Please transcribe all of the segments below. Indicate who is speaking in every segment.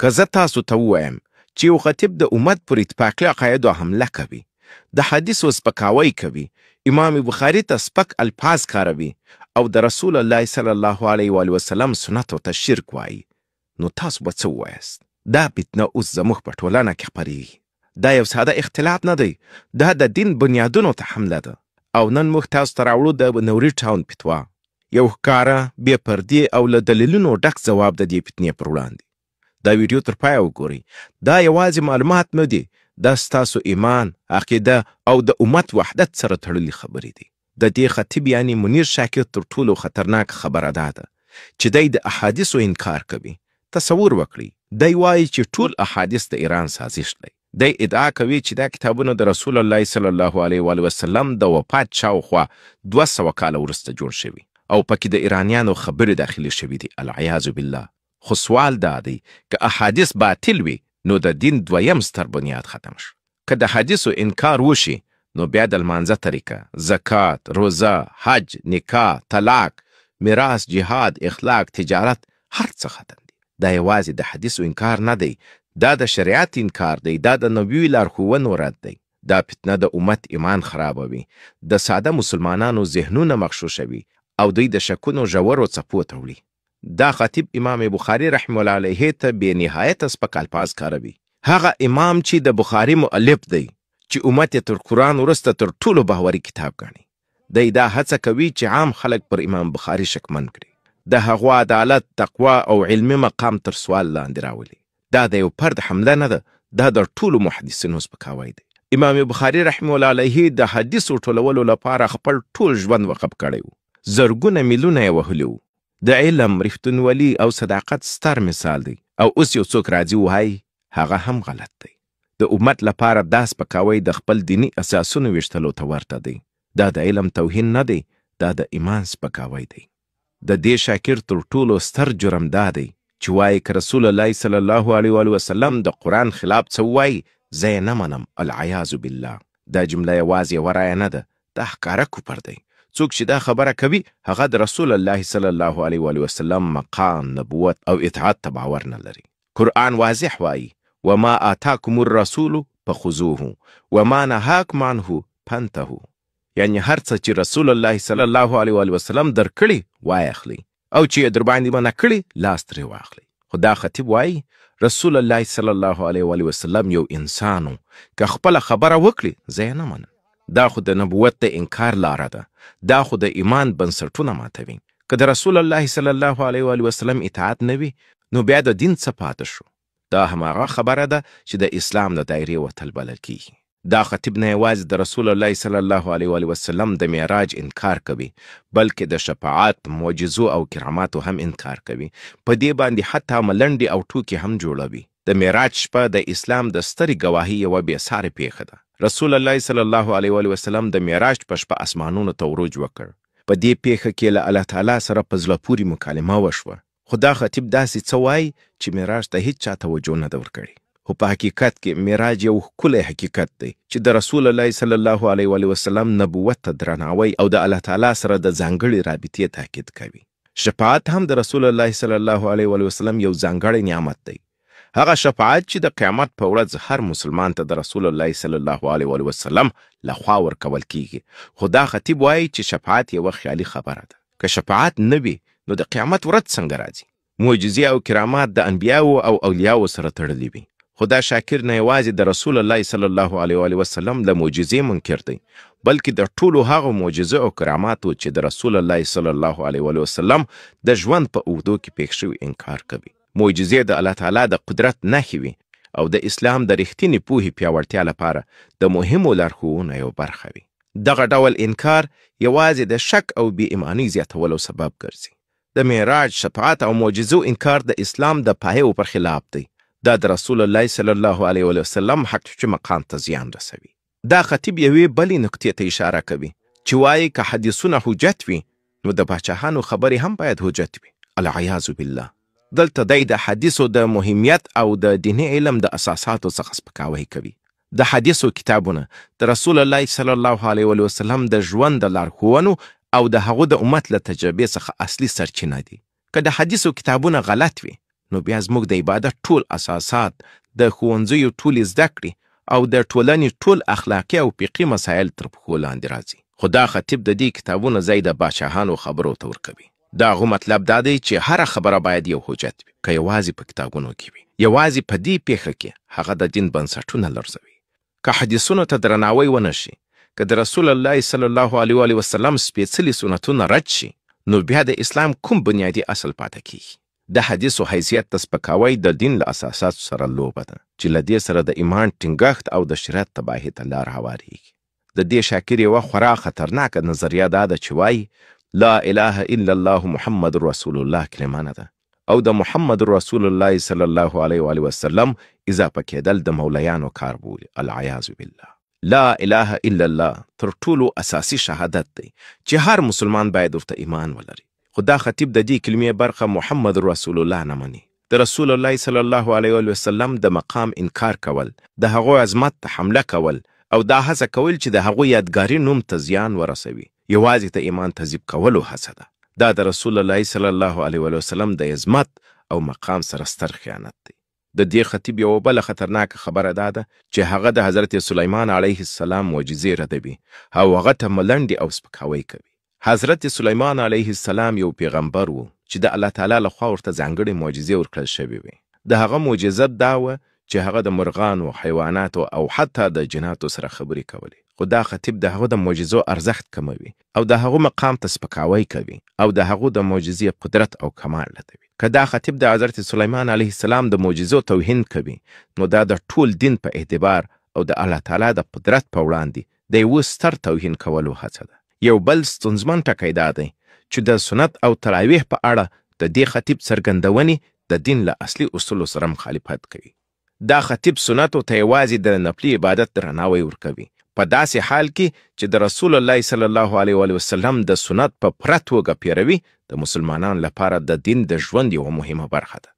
Speaker 1: که زه تاسو ته ووایم چې یو خطیب د امت پر اتفاقي عقایدو حمله کوي، د حدیثو سپکاوی کوي، امام بخاري ته سپک الفاظ کاروي او د رسول الله صلی الله علیه و وسلم سنتو ته شرک وایي، نو تاسو به څه ووایاست؟ دا فتنه اوس زموږ په ټولنه کې خپرېږي. دا یو ساده اختلاف نه دی، دا د دین بنیادونو ته حمله ده. او نن موږ تاسو ته راوړو د نوري ټاون فتوا، یو ښکاره بې پردې او له دلیلونو ډک ځواب د دې فتنې پر وړاندې. دا ویډیو تر پایه وګورئ. دا یوازې معلومات نه دي، دا ستاسو ایمان، عقیده او د امت وحدت سره تړلي خبرې دي. د دې خطیب یعنی منیر شاکر تر ټولو خطرناک خبره دا ده چې دی د احادیثو انکار کوي. تصور وکړئ، دی وایي چې ټول احادیث د ایران سازش دی. دی ادعا کوي چې دا کتابونه د رسول الله صلی الله علیه وسلم د وفات شاوخوا 200 کاله وروسته جوړ شوي او پکې د ایرانیانو خبرې داخلي شوي دي. العیاذ بالله. خو سوال دا دی که احادیث باطل وي نو د دین دویم ستر بنیاد ختم شو. که د حدیثو انکار وشي نو بیا د لمانځه طریقه، زکات، روزه، حج، نکاح، طلاق، میراث، جهاد، اخلاق، تجارت هر څه ختم دي. دا یوازې د حدیثو انکار نه دی، دا د شریعت انکار دی، دا د نبوي لارښوونو رد دی. دا فتنه د امت ایمان خرابوي، د ساده مسلمانانو ذهنونه مغشوشوي او دوی د شکونو ژورو څپو ته وړي. دا خطیب امام بخاري رحمه الله علیه ته بې نهایته سپک الفاظ کاروي. هغه امام چې د بخاري مؤلف دی، چې امت یې تر قرآن وروسته تر ټولو باوري کتاب ګڼي. دی دا هڅه کوي چې عام خلک پر امام بخاري شکمن کړي، د هغو عدالت، تقوا او علمي مقام تر سوال لاندې راولي. دا د یو فرد حمله نه ده، دا د ټولو محدثینو سپکاوی دی. امام بخاري رحمه الله علیه د حدیثو ټولولو لپاره خپل ټول ژوند وقف کړی و. زرګونه میلونه یې وهلي وو. د علم، رښتونولي او صداقت ستر مثال دی. او اوس یو څوک راځي وایي هغه هم غلط دی. د امت لپاره دا سپکاوی د خپل دینی اساسونو ویشتلو ته ورته دی. دا د علم توهین نه دی، دا د ایمان سپکاوی دی. د دې شاکر تر ټولو ستر جرم دا دی چې وایي که رسول الله صلی الله علیه وسلم د قرآن خلاف څه وایي زه یې نه منم. العیاذ بالله. دا جمله یوازې یوه رایه نه ده، دا ښکاره کفر دی. څوک چې دا خبره کوي هغه د رسول الله صلی الله علیه وسلم مقام، نبوت او اطاعت ته باور نه لري. قرآن واضح وایي وما آتاکم الرسول فخذوه وما نهاکم عنه فانتهوا. یعنی هر څه چې رسول الله صلی الله علیه وسلم درکړي وایخلي او چې یې در باندې منع کړي لاس ترې واخلي. خو دا خطیب وایي رسول الله صلی الله علیه وسلم یو انسان و، که خپله خبره وکړي زه یې نه منم. دا خو د نبوت د انکار لاره ده، دا خو د ایمان بنسټونه ماتوي. که د رسول الله صلی الله علیه وسلم اطاعت نه وي نو بیا د دین څه پاتې شو؟ دا هماغه خبره ده چې د اسلام د دایرې وتل بلل کیږي. دا خطیب نه یوازې د رسول الله صلی الله علیه وسلم د معراج انکار کوي، بلکې د شفاعت، معجزو او کراماتو هم انکار کوي. په دې باندې حتی ملنډې او ټوکې هم جوړوي. د معراج شپه د اسلام د سترې ګواهي یوه بېسارې پیښه ده. رسول الله صلی الله علیه وسلم د معراج په شپه اسمانونو ته عروج وکړ. په دې پیښه کې له الله تعالی سره په زړه پورې مکالمه وشوه. خو دا خطیب داسې څه وایي چې معراج ته هیڅ چا توجه نه ده ورکړې. خو په حقیقت کې معراج یو ښکلی حقیقت دی چې د رسول الله صلی الله علیه وسلم نبوت ته درناوی او د الله تعالی سره د ځانګړې رابطې تاکید کوي. شفاعت هم د رسول الله صلی الله علیه وسلم یو ځانګړی نعمت دی. هغه شفاعت چې د قیامت په ورځ هر مسلمان ته د رسول الله صلی الله علیه وسلم لخوا ورکول کیږي. خو دا خطیب وایي چې شفاعت یوه خیالي خبره ده. که شفاعت نه وي نو د قیامت ورځ څنګه راځي؟ معجزې او کرامات د انبیاو او اولیاو سره تړلي وي. خو دا شاکر نه یوازې د رسول الله صلی الله علیه وسلم له معجزې منکر دی، بلکې د ټولو هغو معجزو او کراماتو چې د رسول الله صلی الله علیه وسلم د ژوند په اوږدو کې پېښ شوي انکار کوي. معجزې د الله تعالی د قدرت نښې وي او د اسلام د رښتینې پوهې پیاوړتیا لپاره د مهمو لارښوونو یو برخه وي. دغه ډول انکار یوازې د شک او بې ایمانۍ زیاتولو سبب ګرځي. د معراج، شفاعت او معجزو انکار د اسلام د پایو پر خلاف دی. دا د رسول الله صلی الله علیه وسلم حقیقي مقام ته زیان رسوي. دا خطیب یوې بلې نقطې ته اشاره کوي چې وایي که حدیثونه حجت وي نو د باچاهانو خبرې هم باید حجت وي. العیاذ بالله. دلته دی د حدیثو د مهمیت او د دیني علم د اساساتو څخه سپکاوی کوي. د حدیثو کتابونه د رسول الله صلی الله علیه وسلم د ژوند د لارښوونو او د هغو د امت له تجربې څخه اصلي سرچینه دي. که د حدیثو کتابونه غلط وي نو بیا زموږ د عبادت ټول اساسات، د ښوونځیو ټولې زده کړې او د ټولنې ټول اخلاقي او فقهي مسایل تر پښو لاندې راځي. خو دا خطیب د دې کتابونو ځای د باچاهانو خبرو ته ورکوي. د هغو مطلب دا دی چې هره خبره باید یو حجت وي، که یوازې په کتابونو کې وي. یوازې په دې پیښه کې هغه د دین بنسټونه لرزوي. که حدیثونو ته درناوی ونه شي، که د رسول الله صلی الله علیه وسلم سپېڅلي سنتونه رد شي، نو بیا د اسلام کوم بنیادي اصل پاتې کیږي؟ د حدیثو حیثیت ته سپکاوی د دین له اساساتو سره لوبه ده چې له دې سره د ایمان ټینګښت او د شریعت تباهي ته لار هواریږي. د دې شاکر یوه خورا خطرناکه نظریه دا ده چې وایي لا اله الا الله محمد رسول الله کلمه نه ده، او د محمد رسول الله صلی الله علیه وسلم اضافه کېدل د مولیانو کار بولي. العیاذ بالله. لا اله الا الله تر ټولو اساسي شهادت دی چې هر مسلمان باید ورته ایمان ولري. خو دا خطیب د دې کلمې برخه محمد رسول الله نه مني. د رسول الله صلی الله علیه وسلم د مقام انکار کول، د هغو عظمت ته حمله کول او دا هڅه کول چې د هغو یادګاري نوم ته زیان ورسوي، یوازې ته ایمان تذیب کولو هڅه ده. دا د رسول الله صلی الله علیه وسلم د عظمت او مقام سره ستر خیانت دی. د دې خطیب یوه بله خطرناکه خبره دا ده چې هغه د حضرت سلیمان علیه السلام معجزې ردوي او هغه ته ملنډې او سپکاوی کوي. حضرت سلیمان علیه السلام یو پیغمبر و چې د الله تعالی لخوا ورته ځانګړې معجزې ورکړل شوې وې. د هغه معجزه دا وه چې هغه د مرغانو، حیواناتو او حتی د جناتو سره خبرې کولې. خو دا خطیب د هغو د معجزو ارزښت کموي او د هغو مقام ته سپکاوی کوي او د هغو د معجزې قدرت او کمال ردوي. که دا خطیب د حضرت سلیمان علیه السلام د معجزو توهین کوي، نو دا د ټول دین په اعتبار او د الله تعالی د قدرت په وړاندې د یوه ستر توهین کولو هڅه ده. یو بل ستونزمن ټکی دا دی چې د سنت او تراویح په اړه د دې خطیب څرګندونې د دین له اصلي اصولو سره مخالفت کوي. دا خطیب سنتو ته یوازې د نفلي عبادت درناوی ورکوي، په داسې حال کې چې د رسول الله صلی الله علیه وسلم د سنت په پوره توګه پیروي د مسلمانانو لپاره د دین د ژوند یوه مهمه برخه ده.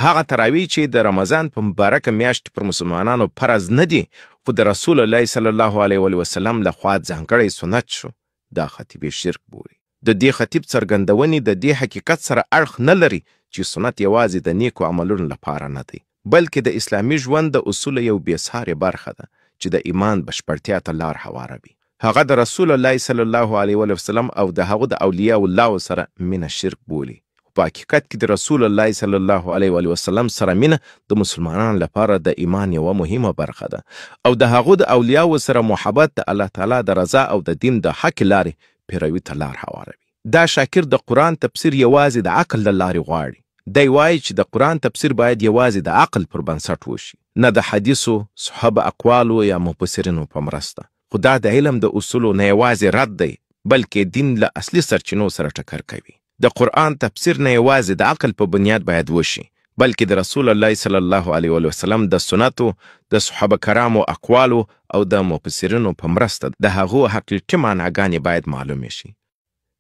Speaker 1: هغه تراویح چې د رمضان په مبارکه میاشت پر مسلمانانو فرض نه دي، خو د رسول الله صلی الله علیه وسلم لخوا ځانګړی سنت شو، دا خطیب شرک بولي. د دې خطیب څرګندونې د دې حقیقت سره اړخ نه لري چې سنت یوازې د نیکو عملونو لپاره نه دی، بلکې د اسلامي ژوند د اصولو یو بېسارې برخه ده چې د ایمان بشپړتیا ته لار هواروي. هغه د رسول الله صلی الله علیه وسلم او د هغه د اولیاء الله سره مینه شرک بولي. په حقیقت کې د رسول الله صلی الله علیه وسلم سره مینه د مسلمانانو لپاره د ایمان یوه مهمه برخه ده او د هغه د اولیاء سره محبت د الله تعالی د رضا او د دین د حق لارې پیروي ته لار هواروي. دا شاکر د قرآن تفسیر یوازې د عقل له لارې غواړي. دی وایي چې د قرآن تفسیر باید یوازې د عقل پر بنسټ وشي، نه د حدیثو، صحابه اقوالو یا مفسرینو په مرسته. خو دا د علم د اصولو نه یوازې رد دی، بلکې دین له اصلي سرچینو سره ټکر کوي. د قرآن تفسیر نه یوازې د عقل په بنیاد باید وشي، بلکې د رسول الله صلی الله علیه وسلم د سنتو، د صحابه کرامو اقوالو او د مفسرینو په مرسته د هغو حقیقي معناګانې باید معلومې شي.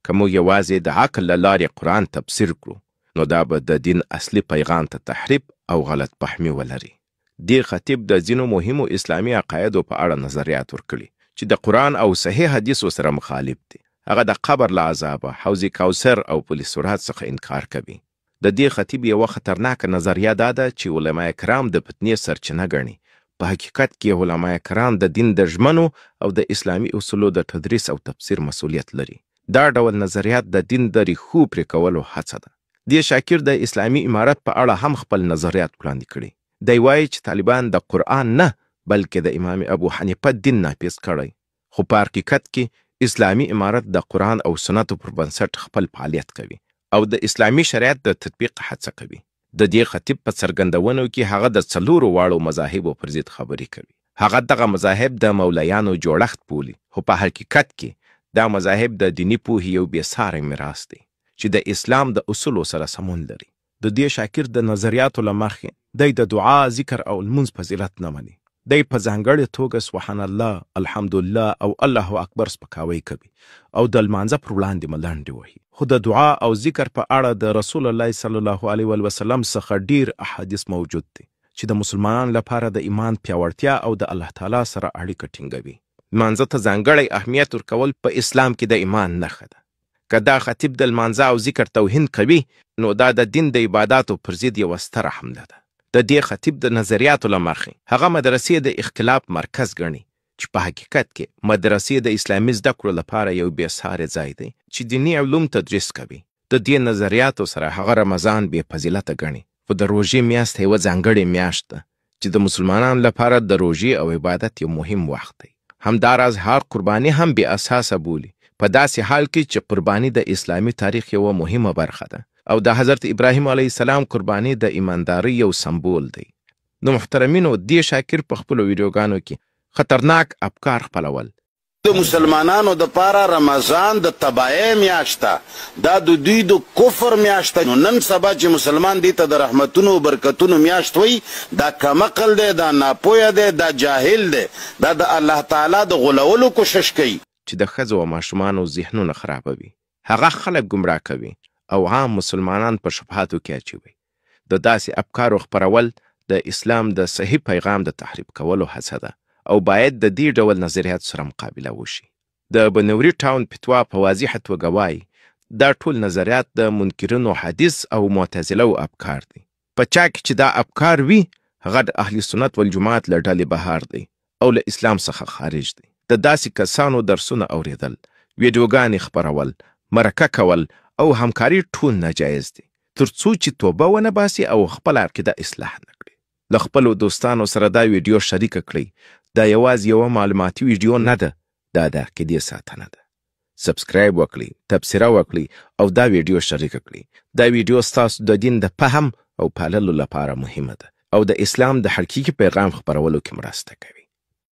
Speaker 1: که موږ یوازې د عقل له لارې قرآن تفسیر کړو، نو دا به د دین اصلي پیغام ته تحریف او غلط فهمي ولري. دې خطیب د ځینو مهمو اسلامي عقایدو په اړه نظریات ورکړي چې د قرآن او صحیح حدیثو سره مخالف دي. هغه د قبر له عذابه، حوض کوثر او پولیس سرعت څخه انکار کوي. د دې خطیب یوه خطرناکه نظریه دا ده چې علما کرام د فتنې سرچینه ګڼي. په حقیقت کې علما کرام د دین د ژمنو او د اسلامي اصولو د تدریس او تفسیر مسؤلیت لري. دا ډول نظریات د دین د ریښو پرې کولو هڅه ده. دې شاکر د اسلامي امارت په اړه هم خپل نظریات وړاندې کړي. دی وایي چې طالبان د قرآن نه بلکې د امام ابو حنیفه دین ناپیز کړی، خو په حقیقت کې اسلامي امارت د قرآن او سنتو پر بنسټ خپل فعالیت کوي او د اسلامي شریعت د تطبیق هڅه کوي. د دې خطیب په څرګندونو کې هغه د څلورو واړو مذاهبو پر ضد خبرې کوي. هغه دغه مذاهب د مولیانو جوړښت بولي، خو په حقیقت کې دا مذاهب د دیني پوهې یو بېساری میراث دی چې د اسلام د اصولو سره سمون لري. د دې شاکر د نظریاتو له مخې دی د دعا، ذکر او لمونځ فضیلت نه مني. دی په ځانګړې توګه سبحان الله، الحمدلله او الله اکبر سپکاوی کوي او د لمانځه پر وړاندې ملنډې وهي. خو د دعا او ذکر په اړه د رسول الله صلی الله علیه وسلم څخه ډیر احادیث موجود دي چې د مسلمانانو لپاره د ایمان پیاوړتیا او د الله تعالی سره اړیکه ټینګوي. لمانځه ته ځانګړی اهمیت ورکول په اسلام کې د ایمان نښه ده. که دا خطیب د لمانځه او ذکر توهین کوي نو دا د دین د عباداتو پر ضد یوه ستره حمله ده. د دې خطیب د نظریاتو له مخې هغه مدرسې د اختلاف مرکز ګڼي چې په حقیقت کې مدرسې د اسلامي زده کړو لپاره یو بېساري ځای دی چې دیني علوم تدریس کوي. د دې نظریاتو سره هغه رمضان بې فضیلته ګڼي، خو د روژې میاشت یوه ځانګړې میاشت ده چې د مسلمانانو لپاره د روژې او عبادت یو مهم وخت دی. همداراز هر قرباني هم بې اساسه بولي، په داسې حال کې چې قرباني د اسلامي تاریخ یوه مهمه برخه ده او د حضرت ابراهیم علیه السلام قرباني د ایماندارۍ یو سمبول دی. نو محترمینو، دې شاکر په خپلو ویډیوګانو کې خطرناک افکار خپلول.
Speaker 2: د مسلمانانو د پاره رمضان د تباہی میاشت دا د دوی د کفر میاشت. نو نن سبا چې مسلمان دی ته د رحمتونو او برکتونو میاشت وي، دا کمقل دی، دا ناپوهه دی، دا جاهل دی، دا د الله تعالی د غولولو کوشش کوي
Speaker 1: چې د ښځو او ماشومانو ذهنونه خرابوي، هغه خلک ګمراه کوي او عام مسلمانان په شبهاتو کې اچوي. د داسې افکارو خپرول د اسلام د صحیح پیغام د تحریف کولو هڅه ده او باید د دې ډول نظریات سره مقابله وشي. د بنوري ټاون فتوا په واضحه توګه وایي دا ټول نظریات د منکرینو حدیث او معتزله افکار دي. په چا کې چې دا افکار وي هغه د اهل سنت والجماعت له ډلې بهر دی او له اسلام څخه خارج دی. د داسې کسانو درسونه اوریدل، ویډیوګانې خپرول، مرکه کول او همکاري ټول ناجایز دي، تر څو چې توبه ونه باسي او خپل عقیده اصلاح نه کړي. له خپلو دوستانو سره دا ویډیو شریکه کړئ. دا یوازې یوه معلوماتي ویډیو نه ده، دا د عقیدې ساتنه ده. سبسکرایب وکړئ، تبصره وکړئ او دا ویډیو شریکه کړئ. دا ویډیو ستاسو د دین د فهم او پاللو لپاره مهمه ده او د اسلام د حقیقي پیغام خپرولو کې مرسته کوي.